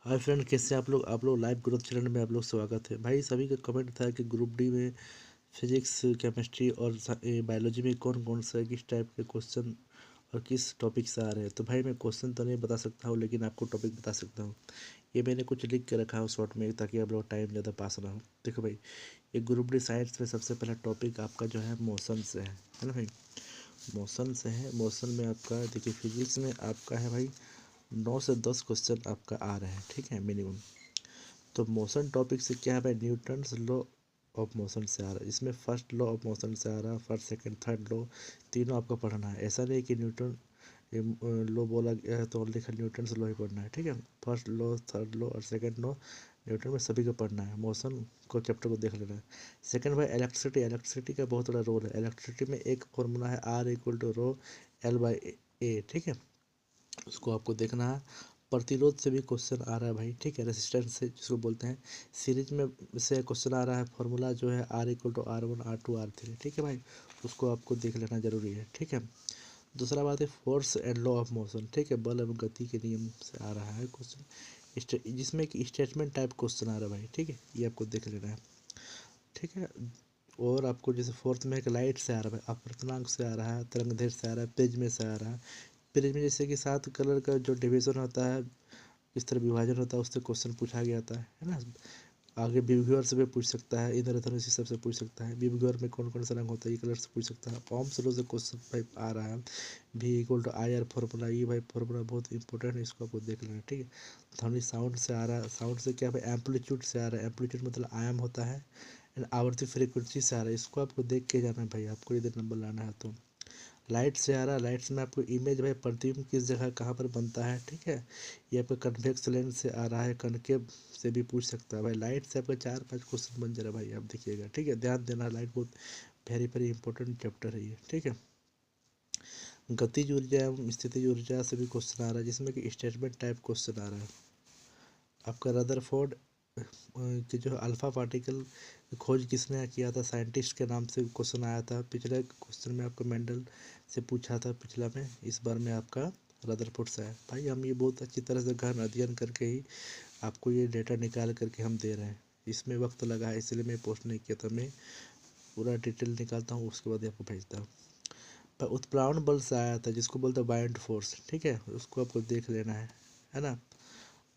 Hi friend, कैसे हैं आप लोग लाइव ग्रोथ चैनल में आप लोग स्वागत है भाई। सभी का कमेंट था कि ग्रुप डी में फिजिक्स, केमिस्ट्री और बायोलॉजी में कौन कौन सा किस टाइप के क्वेश्चन और किस टॉपिक से आ रहे हैं। तो भाई मैं क्वेश्चन तो नहीं बता सकता हूँ, लेकिन आपको टॉपिक बता सकता हूँ। ये मैंने कुछ लिख के रखा है शॉर्ट में, ताकि आप लोग टाइम ज़्यादा पास ना हो। देखो भाई, ये ग्रुप डी साइंस में सबसे पहला टॉपिक आपका जो है मोशन से है ना भाई। मोशन से है। मोशन में आपका देखिए, फिजिक्स में आपका है भाई 9 से 10 क्वेश्चन आपका आ रहे हैं, ठीक है, मिनिमम। तो मोशन टॉपिक से क्या है भाई, न्यूटन्स लॉ ऑफ मोशन से आ रहा है। इसमें फर्स्ट लॉ ऑफ मोशन से आ रहा है, फर्स्ट सेकंड थर्ड लॉ तीनों आपको पढ़ना है। ऐसा नहीं कि न्यूटन लॉ बोला गया है तो ओनली खाली न्यूटन्स लॉ ही पढ़ना है, ठीक है। फर्स्ट लॉ, थर्ड लॉ और सेकंड लॉ न्यूटन में सभी को पढ़ना है। मोशन को चैप्टर को देख लेना है। सेकंड भाई, इलेक्ट्रिसिटी। इलेक्ट्रिसिटी का बहुत बड़ा रोल है। इलेक्ट्रिसिटी में एक फॉर्मूला है, R equal to rho L by A, ठीक है। उसको आपको देखना है। प्रतिरोध से भी क्वेश्चन आ रहा है भाई, ठीक है। रेसिस्टेंस से जिसको बोलते हैं, सीरीज में से क्वेश्चन आ रहा है। फॉर्मूला जो है R equal to R1 R2 R3, ठीक है भाई। उसको आपको देख लेना जरूरी है, ठीक है। दूसरा बात है force and law of motion, ठीक है। बल एवं गति के नियम से आ रहा है क्वेश्चन, जिसमें एक स्टेटमेंट टाइप क्वेश्चन आ रहा है भाई, ठीक है। ये आपको देख लेना है, ठीक है। और आपको जैसे फोर्थ में एक लाइट से आ रहा है भाई, अपवर्तनांक से आ रहा है, तरंगदैर्घ्य से आ रहा है, प्रिज्म से आ रहा है। प्रिज्म जैसे कि 7 कलर का जो डिवीजन होता है, किस तरह विभाजन होता है, उससे क्वेश्चन पूछा गया था, है ना। आगे विवग्योर से भी पूछ सकता है, इंद्रधनुष सब से पूछ सकता है। विवग्योर में कौन कौन सा रंग होता है, ये कलर से पूछ सकता है। ओम्स लॉ से क्वेश्चन भाई आ रहा है। V equal to IR formula, ये भाई फॉर्मूला बहुत इंपॉर्टेंट है, इसको आपको देख लेना, ठीक है। ध्वनि साउंड से आ रहा है। साउंड से क्या भाई, एम्पलीट्यूड से आ रहा है। एम्पलीट्यूड मतलब आयाम होता है। एंड आवृत्ति फ्रीक्वेंसी से आ रहा है। इसको आपको देख के जाना है भाई, आपको यदि नंबर लाना है तो। लाइट से आ रहा है। लाइट्स में आपको इमेज भाई, प्रतिबिंब किस जगह कहाँ पर बनता है, ठीक है। ये आपका कन्वेक्स लेंस से आ रहा है। कनकेव से भी पूछ सकता है भाई। लाइट से आपका 4-5 क्वेश्चन बन जा रहा है भाई, आप देखिएगा, ठीक है। ध्यान देना, लाइट बहुत वेरी वेरी इंपॉर्टेंट चैप्टर है ये, ठीक है। गतिज ऊर्जा एवं स्थितिज ऊर्जा से भी क्वेश्चन आ रहा है, जिसमें कि स्टेटमेंट टाइप क्वेश्चन आ रहा है। आपका रदरफोर्ड कि जो अल्फ़ा पार्टिकल की खोज किसने किया था, साइंटिस्ट के नाम से क्वेश्चन आया था। पिछले क्वेश्चन में आपको मेंडल से पूछा था पिछला में, इस बार में आपका रदरफोर्ड से है भाई। हम ये बहुत अच्छी तरह से गहन अध्ययन करके ही आपको ये डेटा निकाल करके हम दे रहे हैं। इसमें वक्त लगा है, इसलिए मैं पोस्ट नहीं किया था। मैं पूरा डिटेल निकालता हूँ, उसके बाद आपको भेजता हूँ। पर उत्प्लावन बल से आया था, जिसको बोलते हैं बाइंड फोर्स, ठीक है। उसको आपको देख लेना है ना।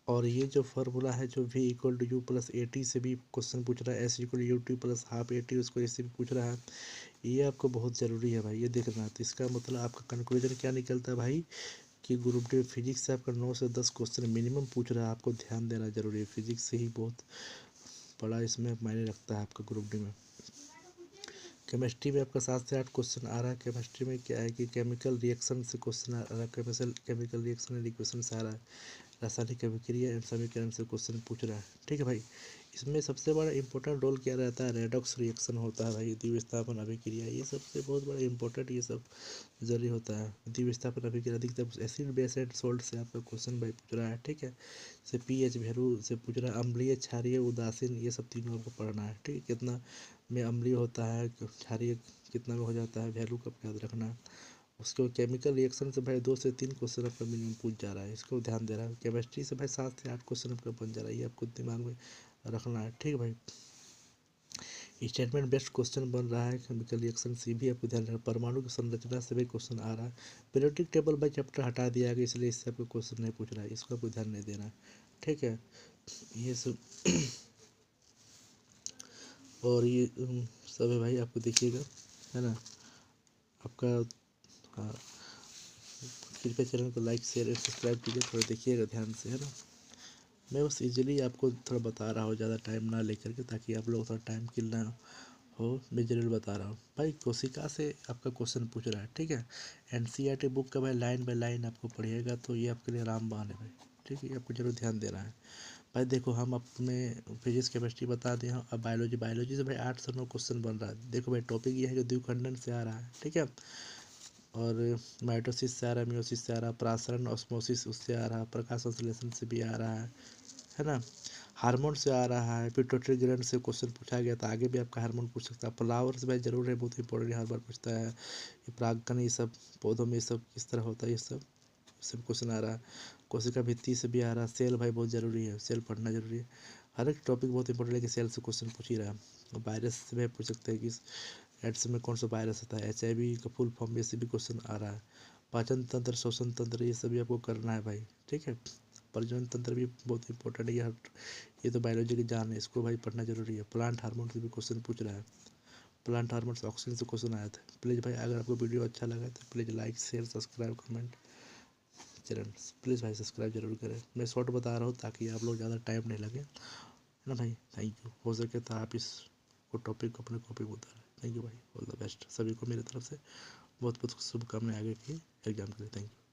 और ये जो फार्मूला है, जो V equal to u plus a t से भी क्वेश्चन पूछ रहा है। S equal u t plus half a t, उसको इससे भी पूछ रहा है। ये आपको बहुत ज़रूरी है भाई, ये देखना है। तो इसका मतलब आपका कंक्लूजन क्या निकलता है भाई, कि ग्रुप डी फिजिक्स से आपका 9 से 10 क्वेश्चन मिनिमम पूछ रहा है। आपको ध्यान देना जरूरी है, फिजिक्स से ही बहुत बड़ा इसमें मायने रखता है आपका ग्रुप डी में। केमिस्ट्री में आपका 7 से 8 क्वेश्चन आ रहा है। केमिस्ट्री में क्या है कि केमिकल रिएक्शन से क्वेश्चन आ रहा है। केमिकल रिएक्शन एंड इक्वेशन से आ रहा है। रासायनिक अभिक्रिया एवं समीकरण से क्वेश्चन पूछ रहा है, ठीक है भाई। इसमें सबसे बड़ा इंपॉर्टेंट रोल क्या रहता है, रेडॉक्स रिएक्शन होता है भाई, द्विविस्थापन अभिक्रिया, ये सबसे बहुत बड़ा इंपॉर्टेंट, ये सब जरूरी होता है। द्विविस्थापन अभिक्रिया अधिकतर एसिड बेस एंड सोल्ट से आपका क्वेश्चन भाई पूछ रहा है, ठीक है। से पीएच वैल्यू से पूछ रहा है। अम्लीय, क्षारीय, उदासीन, ये सब तीनों आपको पढ़ना है, ठीक है। कितना में अम्लीय होता है, क्षारीय कितना में हो जाता है, वैल्यू का याद रखना है। उसके बाद केमिकल रिएक्शन से भाई 2 से 3 क्वेश्चन आपका मिनिमम पूछ जा रहा है, इसको ध्यान दे रहा है। केमिस्ट्री से भाई 7 से 8 क्वेश्चन आपका बन जा रहा है, ये आपको दिमाग में रखना है, ठीक है भाई। स्टेटमेंट बेस्ड क्वेश्चन बन रहा है। केमिकल रिएक्शन से भी आपको ध्यान रखना। परमाणु की संरचना से भी क्वेश्चन आ रहा है। पीरियोडिक टेबल भाई चैप्टर हटा दिया गया, इसलिए इससे आपको क्वेश्चन नहीं पूछ रहा है, इसको आपको ध्यान नहीं देना है, ठीक है। ये सब और ये सब है भाई, आपको देखिएगा, है ना। आपका हाँ, कृपया चैनल को लाइक शेयर एंड सब्सक्राइब कीजिए, थोड़ा देखिएगा ध्यान से, है ना। मैं बस इजीली आपको थोड़ा बता रहा हूँ, ज़्यादा टाइम ना लेकर के, ताकि आप लोग थोड़ा टाइम किल ना हो। मैं जरूर बता रहा हूँ भाई। कोशिका से आपका क्वेश्चन पूछ रहा है, ठीक है। एनसीईआरटी बुक का भाई लाइन बाय लाइन आपको पढ़िएगा, तो ये आपके लिए रामबाण है भाई, ठीक है। ये आपको जरूर ध्यान देना है भाई। देखो, हम अपने फिजिक्स केमिस्ट्री बता दिए हैं। अब बायोलॉजी से भाई 8 से 9 क्वेश्चन बन रहा है। देखो भाई, टॉपिक ये है जो द्विखंडन से आ रहा है, ठीक है। और माइटोसिस से आ रहा है, मियोसिस से आ रहा है, परासरण ऑस्मोसिस उससे आ रहा है, प्रकाश संश्लेषण से भी आ रहा है ना। हार्मोन से आ रहा है। पिट्यूटरी ग्लैंड से क्वेश्चन पूछा गया था, आगे भी आपका हार्मोन पूछ सकता है। फ्लावर से भाई जरूर है, बहुत इंपॉर्टेंट, हर बार पूछता है। ये परागकण, ये सब पौधों में ये सब किस तरह होता है, ये सब सब क्वेश्चन आ रहा है। कोशिका भित्ति से भी आ रहा है। सेल भाई बहुत ज़रूरी है, सेल पढ़ना जरूरी है। हर एक टॉपिक बहुत इंपॉर्टेंट है, लेकिन सेल से क्वेश्चन पूछ ही रहा है। वायरस से भी पूछ सकते हैं कि एड्स में कौन सा वायरस होता है, HIV का फुल फॉर्म, ये से भी क्वेश्चन आ रहा है। पाचन तंत्र, श्वसन तंत्र, ये सभी आपको करना है भाई, ठीक है। प्रजनन तंत्र भी बहुत इंपॉर्टेंट है यार, ये तो बायोलॉजी की जान है, इसको भाई पढ़ना जरूरी है। प्लांट हार्मोन से भी क्वेश्चन पूछ रहा है, प्लांट हार्मोन ऑक्सीजन से क्वेश्चन आया था। प्लीज़ भाई अगर आपको वीडियो अच्छा लगा तो please like share subscribe comment channel, please भाई सब्सक्राइब जरूर करें। मैं शॉर्ट बता रहा हूँ ताकि आप लोग ज़्यादा टाइम नहीं लगे, है ना भाई। Thank you. हो सके तो आप इस को टॉपिक को अपने कॉपी में उतारें। थैंक यू भाई, ऑल द बेस्ट सभी को मेरी तरफ से। बहुत बहुत शुभकामनाएं आगे की एग्जाम के लिए। Thank you.